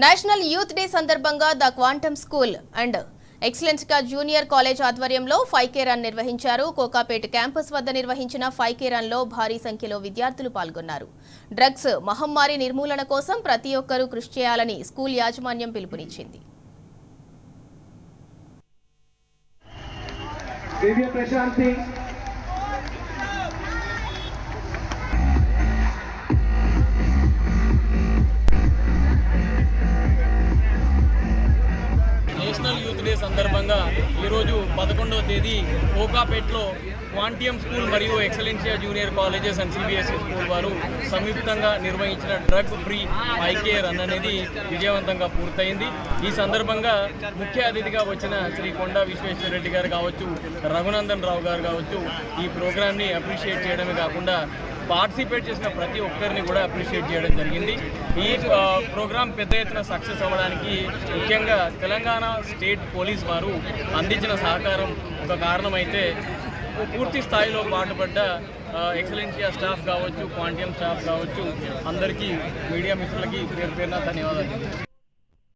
National youth day సందర్భంగా the quantum school and excellence junior college ఆధ్వర్యంలో 5K run నిర్వహించారు. Kokapet campus వద్ద నిర్వహించిన 5K రన్ లో భారీ సంఖ్యలో విద్యార్థులు పాల్గొన్నారు. డ్రగ్స్ మహమ్మారి నిర్మూలన కోసం ప్రతి ఒక్కరూ కృషి చేయాలని స్కూల్ యాజమాన్యం పిలుపునిచ్చింది. నేషనల్ యూత్ డే సందర్భంగా ఈరోజు 11వ తేదీ కోకాపేట్లో క్వాంటియం స్కూల్ మరియు Excellencia junior colleges and CBSE school వారు సంయుక్తంగా నిర్వహించిన డ్రగ్ ఫ్రీ 5K రన్ అనేది విజయవంతంగా పూర్తయింది. ఈ సందర్భంగా ముఖ్య అతిథిగా వచ్చిన శ్రీ కొండా విశ్వేశ్వరరెడ్డి గారు కావచ్చు, రఘునందన్ రావు గారు కావచ్చు, ఈ ప్రోగ్రామ్ని అప్రిషియేట్ చేయడమే కాకుండా పార్టిసిపేట్ చేసిన ప్రతి ఒక్కరిని కూడా అప్రిషియేట్ చేయడం జరిగింది. ఈ ప్రోగ్రాం పెద్ద ఎత్తున సక్సెస్ అవ్వడానికి ముఖ్యంగా తెలంగాణ స్టేట్ పోలీస్ వారు అందించిన సహకారం ఒక కారణమైతే పూర్తి స్థాయిలో పాటుపడ్డ ఎక్సలెన్షియా స్టాఫ్ కావచ్చు, క్వాంటియం స్టాఫ్ కావచ్చు, అందరికీ మీడియా మిత్రులకి పేరు పేరున ధన్యవాదాలు.